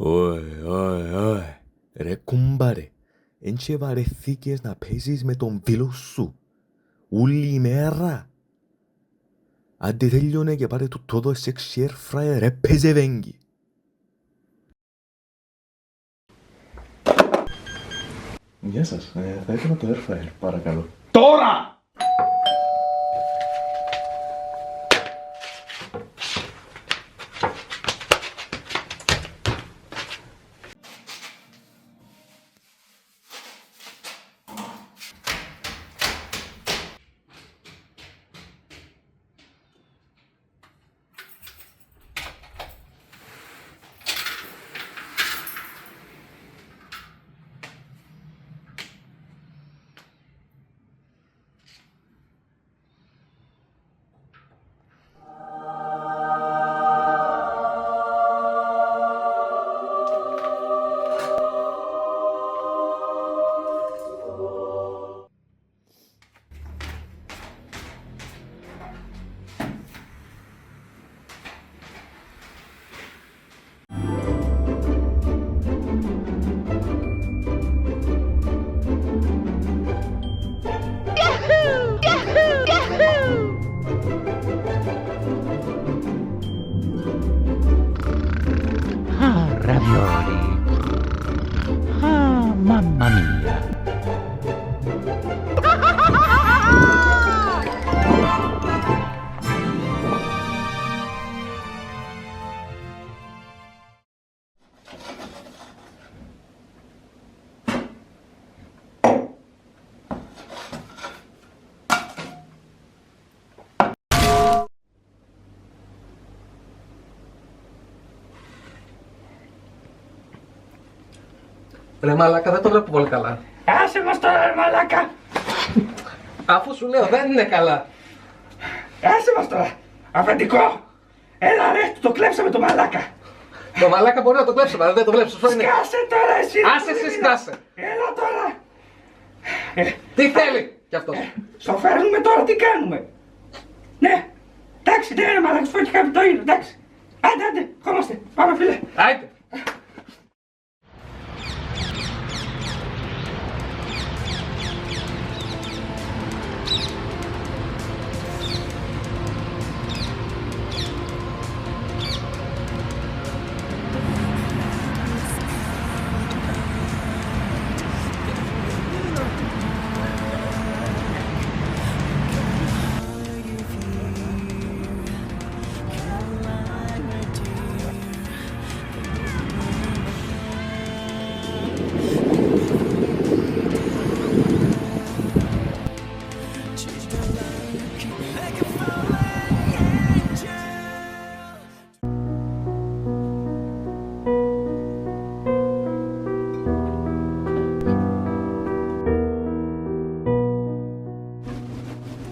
Ωε, ρε κουμπάρε, εν και βαρεθήκες να παίζεις με τον φίλο σου, όλη η μέρα. Άντε τέλειωνε και πάρε του τόδο sexy air fryer, ρε πεζεβέγγι. Γεια σας, θα ήθελα το air fryer, παρακαλώ. Τώρα! Ravioli. Ah, mamma mia. Ρε μαλάκα, δεν το βλέπω πολύ καλά. Άσε μας τώρα, ρε μαλάκα! Αφού σου λέω δεν είναι καλά. Άσε μας τώρα! Αφεντικό! Έλα ρε, του το κλέψαμε το μαλάκα! Το μαλάκα μπορεί να το κλέψουμε, αλλά δεν το βλέπει. Σωστό είναι. Σκάσε τώρα εσύ! Άσε εσύ, σκάσε. Έλα τώρα! Τι θέλει κι αυτό. Στο φέρνουμε τώρα, τι κάνουμε! Ναι! Εντάξει, ναι ρε μαλάκα, σου φέρνει κάποιο το ίνο, εντάξει! Άντε, χόμαστε! Πάμε φίλε! Άιτε.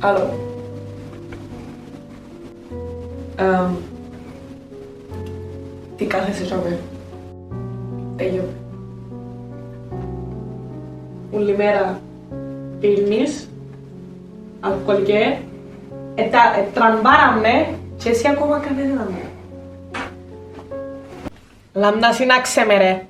Άλλο. Τι κάθεσαι σώμε. Τέλειο. Όλη μέρα πίνεις, αλκοολικέ, τραμπάραμε και εσύ ακόμα κανένα μου. Λάμνα συνάξε με ρε.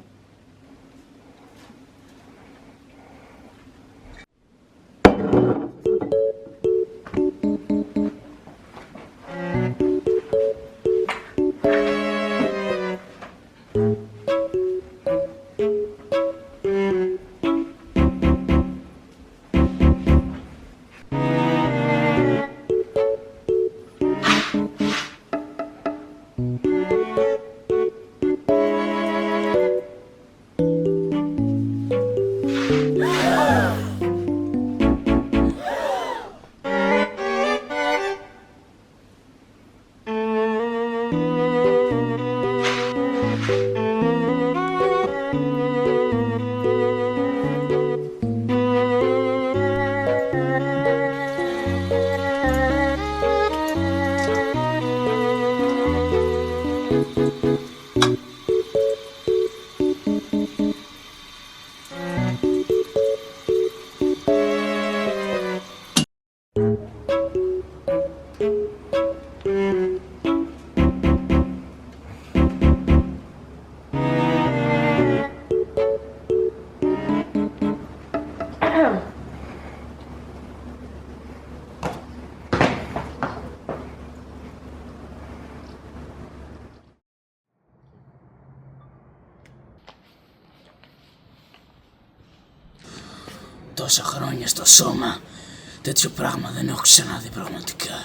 τόσα χρόνια στο σώμα, τέτοιο πράγμα δεν έχω ξαναδεί πραγματικά.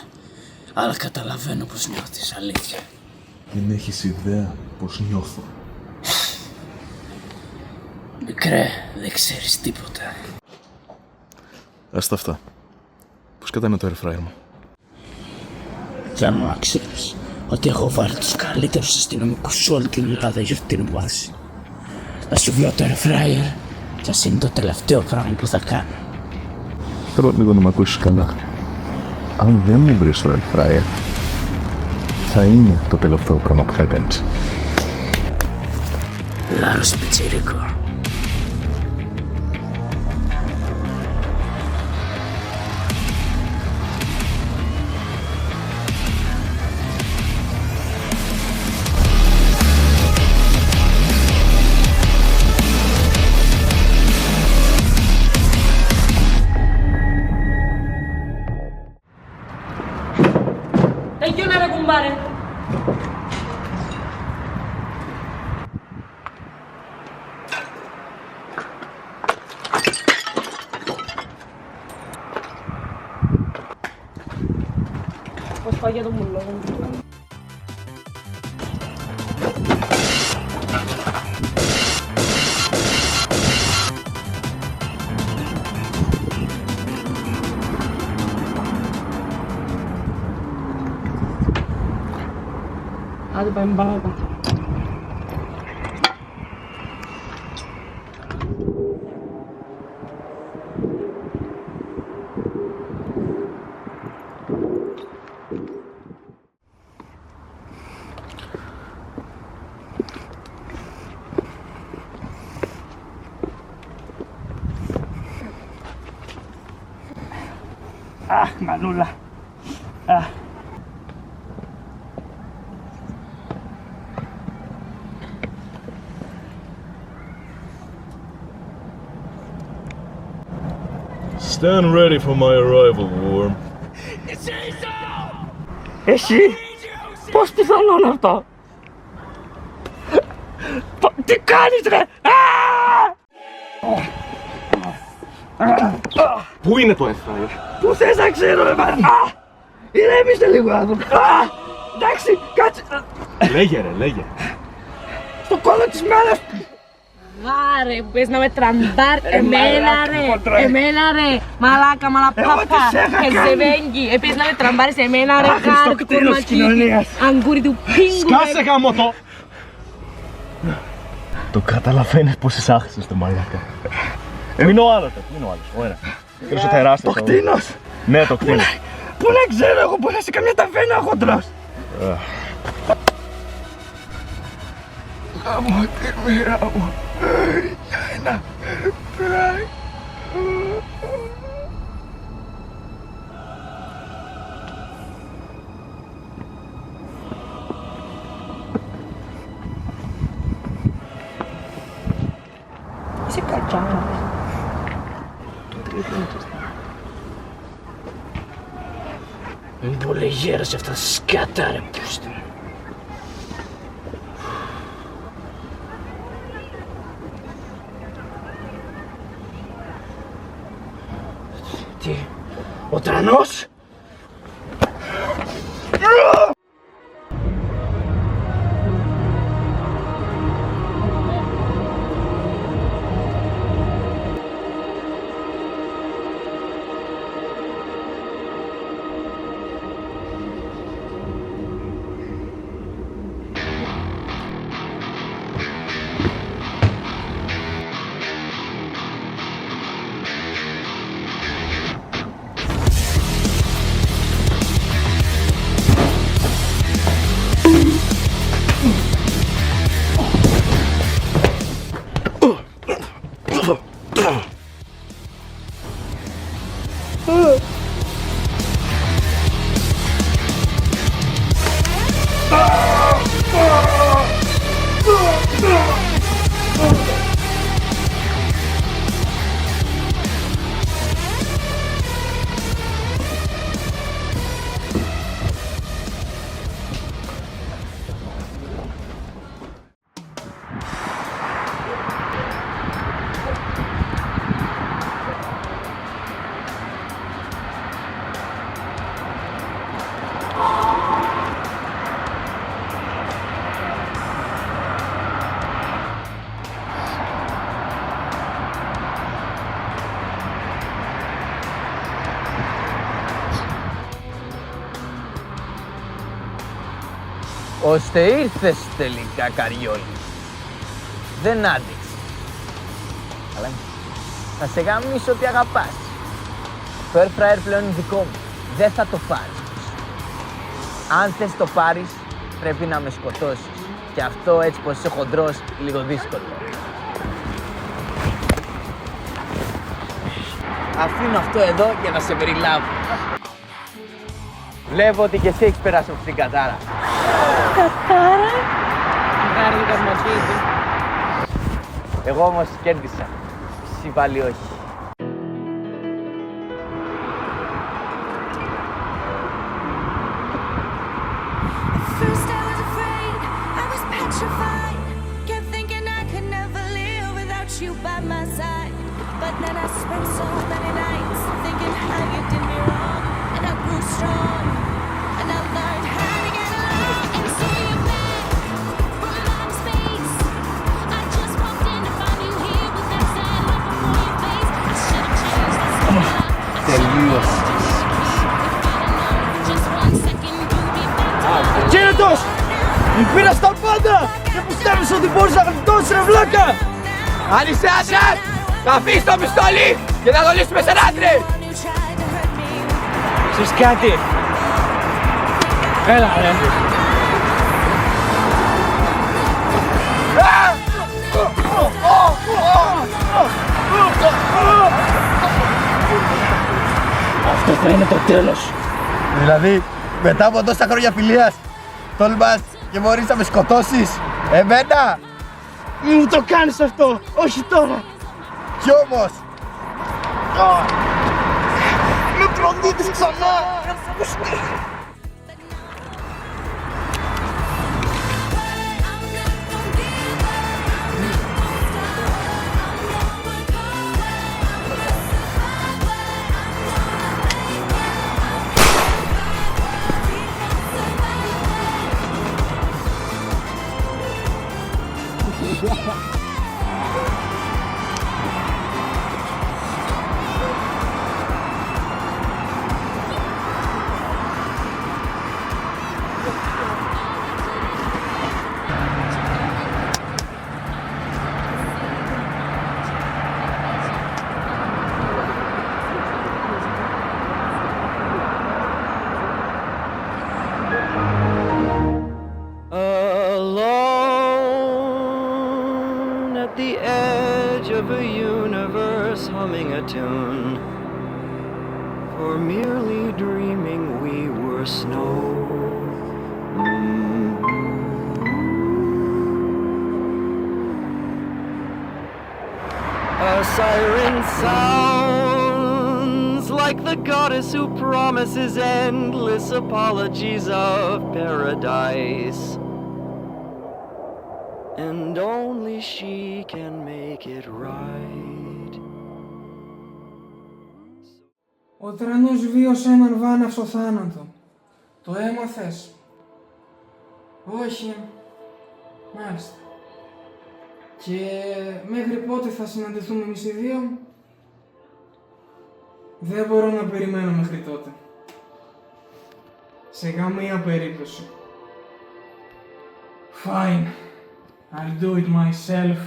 Αλλά καταλαβαίνω πως νιώθεις, αλήθεια. Δεν έχεις ιδέα πως νιώθω. Μικρέ, δεν ξέρεις τίποτα. Ας τα αυτά. Πώς κατάνε το air fryer μου? Θέλω να ξέρεις ότι έχω βάλει τους καλύτερους αστυνομικούς σε όλη την Ελλάδα για αυτή την βάση. Θα σου βγω το air fryer και ας είναι το τελευταίο πράγμα που θα κάνω. Θέλω λίγο να μ' ακούσεις καλά. Αν δεν μου βρεις το air fryer, θα είναι το τελευταίο πράγμα που θα κάνεις. Λάρος πιτσιρίκο. Τελειώνε ρε κουμπάρε. Πώς πάω για το μουλό. Άντε πάμε παρακάτω. Αχ, μανούλα. Αχ. Stand ready for my arrival, Worm. Εσύ, πώς πιθανόν αυτό? Τι κάνεις ρε? Πού είναι το air fryer? Πού θες να ξέρω ρε μάνα? Ηρέμησε λίγο άνθρωπο. Εντάξει, κάτσε. Λέγε ρε, λέγε. Στο κόλλο της μέρας. Άρε, που πες να με τραμπάρ, εμένα ρε, μαλάκα, μαλαπάπα, χεζεβέγγι, πες να με τραμπάρεις εμένα ρε, χάρη του κορματσίκι, αγκούρι του πίγκου. Σκάσε γαμώτο! Το καταλαβαίνεις πως εισάχθησες το μαλάκα. Μην ο άλλος, μην ο άλλος, ωραία. Κύριος ο τεράστιος. Το κτίνος. Ναι, το κτίνος. Πού να ξέρω εγώ, μπορεί να είσαι καμιά ταβέρνα χοντρός. Γαμώ τη μοίρα μου. Για ένα φράι. Είσαι κατσάνα. Μην πολύ γέρασε αυτά τα σκάτα ρε πούστη. Τι, ο τρανός! Ώστε ήρθες τελικά, Καριόλη. Δεν άντεξες. Αλλά θα σε γαμίσω ότι αγαπάς. Το air fryer πλέον είναι δικό μου. Δεν θα το πάρεις. Αν θες το πάρεις, πρέπει να με σκοτώσεις. Και αυτό έτσι πως είσαι χοντρός, λίγο δύσκολο. Αφήνω αυτό εδώ για να σε περιλάβω. Βλέπω ότι και εσύ έχεις περάσει από την κατάρα. Κατάρα. Κατάρα δεν καρματίζει. Εγώ όμως κέρδισα. Εσύ πάλι όχι. First I was afraid, I was petrified. Kept thinking I could never live without you by my side. But then I spent so many nights thinking how you did me wrong. And I grew strong, and I learned how to get along. And so you're back from outer space. I just walked in to find you here with that sad look upon your face. I should have changed the style. Τελείωσε. Just 1 second, you'll be back to Κίνητος! Μου πήρας τα πάντα! Και πιστεύεις ότι μπορείς να γλιτώσεις ρε βλάκα! Αν είσαι άντρας, θα αφήσεις το πιστόλι και θα το λύσουμε σαν άντρες! who tried to hurt me. Ξέρεις κάτι? Έλα ρε! Αυτό θα είναι το τέλος. Δηλαδή, μετά από τόσα χρόνια φιλίας, τολμάς και μπορείς να με σκοτώσεις. Εμένα! Μη μου το κάνεις αυτό! Όχι τώρα! Κι όμως! Με προδίδεις ξανά! Alone at the edge of a universe humming a tune. For merely dreaming we were snow. A siren sounds like the goddess who promises endless apologies of paradise. And only she can make it right. Ο τρανός βίωσε έναν βάναυσο θάνατο. Το έμαθες? Όχι. Μάλιστα. Και μέχρι πότε θα συναντηθούμε εμείς οι δύο? Δεν μπορώ να περιμένω μέχρι τότε. Σε καμία περίπτωση. Fine. I'll do it myself.